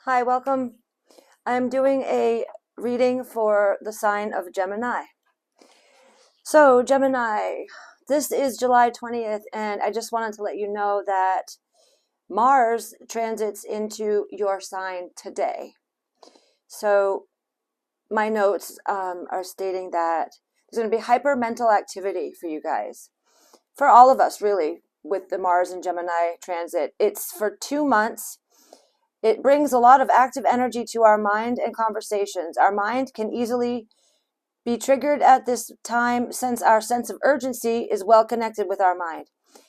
Hi, welcome. I'm doing a reading for the sign of Gemini. So, Gemini, this is July 20th, and I just wanted to let you know that Mars transits into your sign today. So, my notes are stating that there's going to be hyper mental activity for you guys, for all of us, really, with the Mars and Gemini transit. It's for 2 months. It brings a lot of active energy to our mind and conversations. Our mind can easily be triggered at this time since our sense of urgency is well connected with our mind.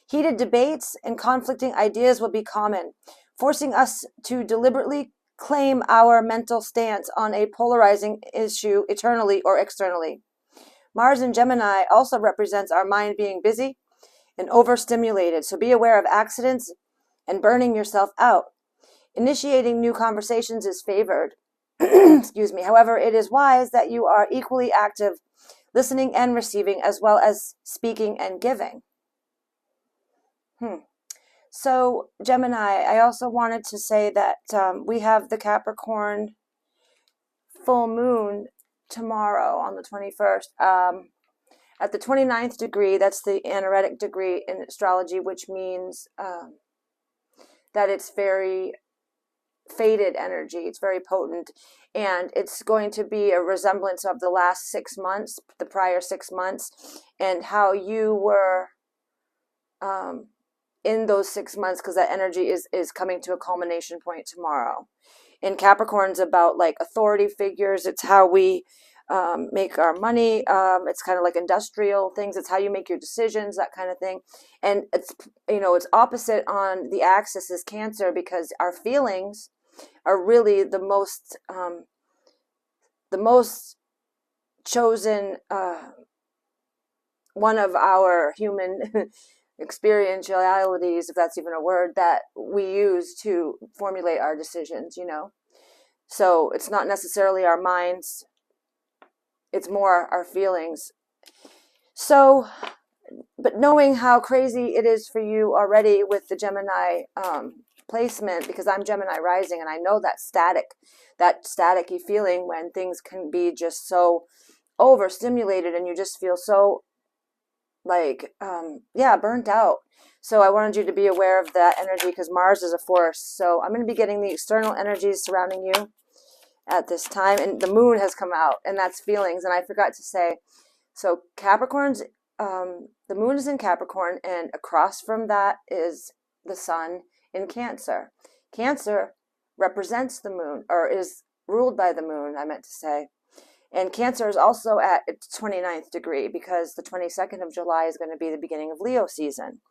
Heated debates and conflicting ideas will be common, forcing us to deliberately claim our mental stance on a polarizing issue eternally or externally. Mars in Gemini also represents our mind being busy and overstimulated, so be aware of accidents and burning yourself out. Initiating new conversations is favored. Excuse me. However, it is wise that you are equally active, listening and receiving, as well as speaking and giving. So, Gemini, I also wanted to say that we have the Capricorn full moon tomorrow on the 21st. At the 29th degree, that's the anaretic degree in astrology, which means that it's very faded energy. It's very potent, and it's going to be a resemblance of the last 6 months, the prior 6 months, and how you were in those 6 months, because that energy is coming to a culmination point tomorrow. And Capricorn's about like authority figures. It's how we make our money. It's kind of like industrial things. It's how you make your decisions, that kind of thing. And it's opposite on the axis is Cancer, because our feelings are really the most chosen one of our human experientialities, if that's even a word, that we use to formulate our decisions. So it's not necessarily our minds, it's more our feelings. So, but knowing how crazy it is for you already with the Gemini placement, because I'm Gemini rising, and I know that staticky feeling when things can be just so overstimulated and you just feel so like burnt out. So I wanted you to be aware of that energy, because Mars is a force. So I'm going to be getting the external energies surrounding you at this time, and the moon has come out, and that's feelings. And I forgot to say, so Capricorn's the moon is in Capricorn, and across from that is the sun in Cancer. Cancer represents the moon, or is ruled by the moon, I meant to say. And Cancer is also at its 29th degree, because the 22nd of July is going to be the beginning of Leo season.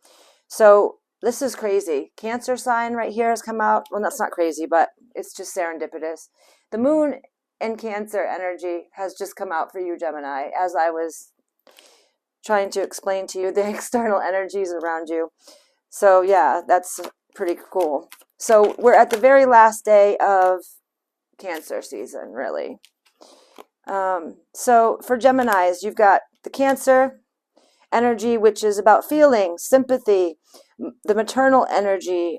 So this is crazy. Cancer sign right here has come out. Well, that's not crazy, but it's just serendipitous. The moon and Cancer energy has just come out for you, Gemini, as I was trying to explain to you the external energies around you. So yeah, that's pretty cool. So we're at the very last day of Cancer season, really. So for Geminis, you've got the Cancer energy, which is about feelings, sympathy, the maternal energy,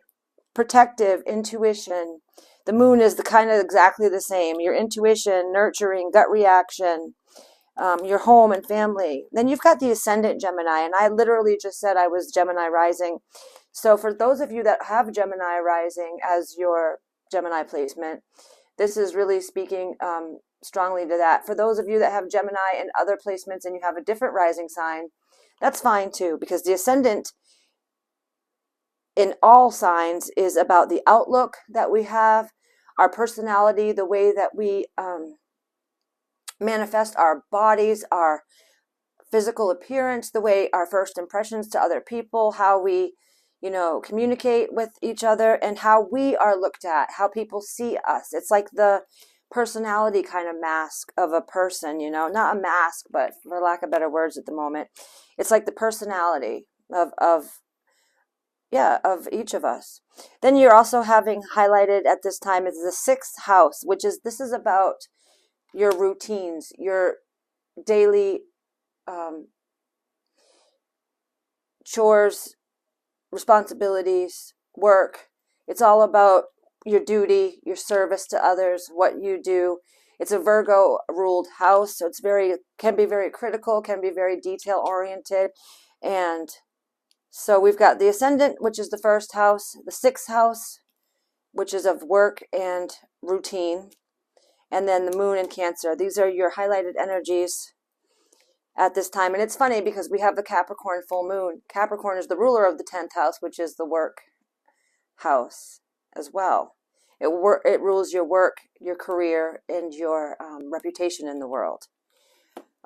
protective, intuition. The moon is the kind of exactly the same. Your intuition, nurturing, gut reaction, your home and family. Then you've got the ascendant Gemini, and I literally just said I was Gemini rising. So for those of you that have Gemini rising as your Gemini placement, this is really speaking strongly to that. For those of you that have Gemini and other placements and you have a different rising sign, that's fine too, because the ascendant in all signs is about the outlook that we have, our personality, the way that we manifest our bodies, our physical appearance, the way our first impressions to other people, how we communicate with each other, and how we are looked at, how people see us. It's like the personality kind of mask of a person, not a mask, but for lack of better words at the moment, it's like the personality of each of us. Then you're also having highlighted at this time is the sixth house, this is about your routines, your daily chores, responsibilities, work. It's all about your duty, your service to others, what you do. It's a Virgo ruled house, so it's can be very critical, can be very detail oriented. And so we've got the ascendant, which is the first house, the sixth house, which is of work and routine, and then the moon in Cancer. These are your highlighted energies at this time. And it's funny because we have the Capricorn full moon. Capricorn is the ruler of the 10th house, which is the work house as well. It rules your work, your career, and your reputation in the world.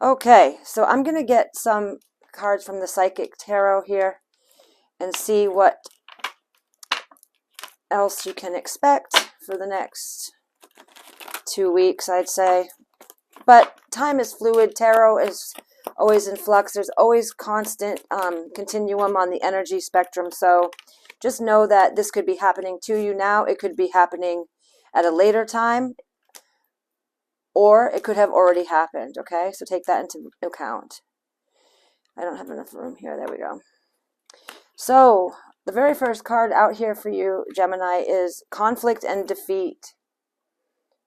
Okay, so I'm going to get some cards from the Psychic Tarot here and see what else you can expect for the next 2 weeks, I'd say. But time is fluid. Tarot is always in flux. There's always constant continuum on the energy spectrum. So just know that this could be happening to you now. It could be happening at a later time, or it could have already happened. Okay, so take that into account. I don't have enough room here. There we go. So the very first card out here for you, Gemini, is conflict and defeat.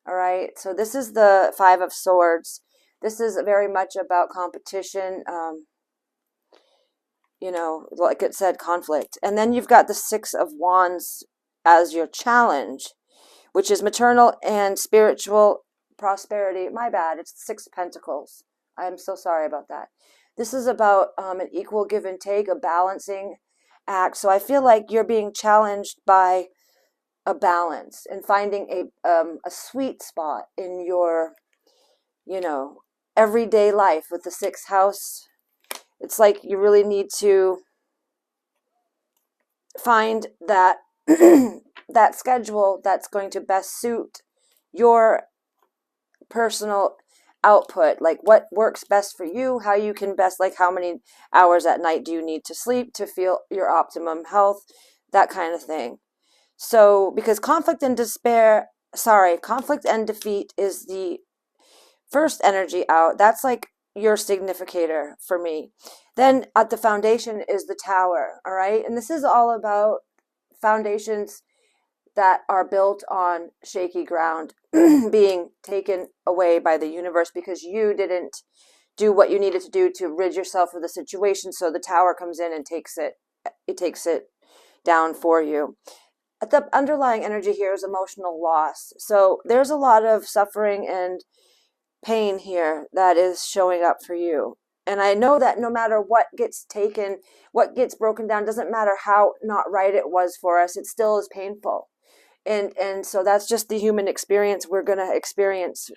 All right, so this is the Five of Swords. This is very much about competition, you know, like it said, conflict. And then you've got the Six of Wands as your challenge, which is maternal and spiritual prosperity. My bad, it's the Six of Pentacles. I'm so sorry about that. This is about an equal give and take, a balancing act. So I feel like you're being challenged by a balance and finding a sweet spot in your, you know, everyday life with the sixth house. It's like you really need to find that that schedule that's going to best suit your personal output, like what works best for you, how you can best, like how many hours at night do you need to sleep to feel your optimum health, that kind of thing. So because conflict and defeat is the first energy out. That's like your significator for me. Then at the foundation is the Tower, all right? And this is all about foundations that are built on shaky ground being taken away by the universe because you didn't do what you needed to do to rid yourself of the situation. So the Tower comes in and takes it down for you. At the underlying energy here is emotional loss. So there's a lot of suffering and pain here that is showing up for you. And I know that no matter what gets taken, what gets broken down, doesn't matter how not right it was for us, it still is painful. And so that's just the human experience. We're going to experience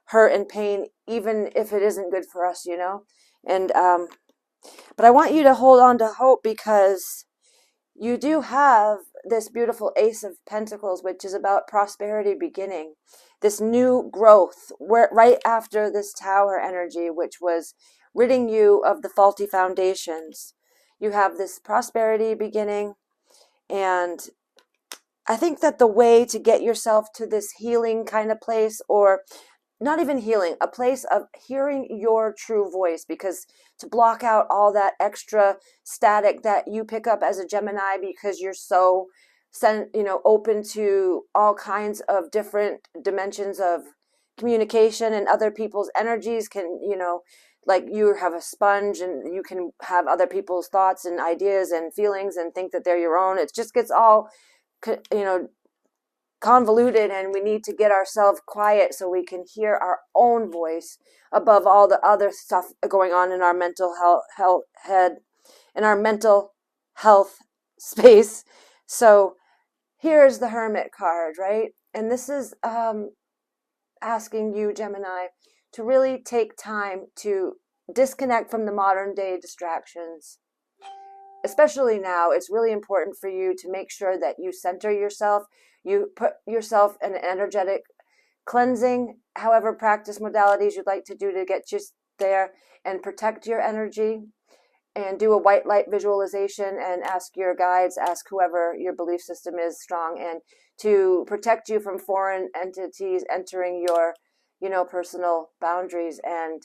hurt and pain, even if it isn't good for us, you know? And, but I want you to hold on to hope because you do have this beautiful Ace of Pentacles, which is about prosperity beginning, this new growth, where right after this Tower energy, which was ridding you of the faulty foundations, you have this prosperity beginning. And I think that the way to get yourself to this healing kind of place, or not even healing, a place of hearing your true voice, because to block out all that extra static that you pick up as a Gemini because you're so open to all kinds of different dimensions of communication and other people's energies can, like you have a sponge and you can have other people's thoughts and ideas and feelings and think that they're your own. It just gets all, convoluted, and we need to get ourselves quiet so we can hear our own voice above all the other stuff going on in our mental health space. So here's the Hermit card, right? And this is asking you, Gemini, to really take time to disconnect from the modern day distractions. Especially now, it's really important for you to make sure that you center yourself. You put yourself in an energetic cleansing, however practice modalities you'd like to do to get you there, and protect your energy, and do a white light visualization and ask your guides, ask whoever your belief system is strong, and to protect you from foreign entities entering your, personal boundaries, and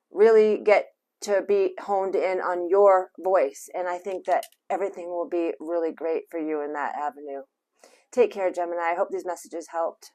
really get to be honed in on your voice. And I think that everything will be really great for you in that avenue. Take care, Gemini. I hope these messages helped.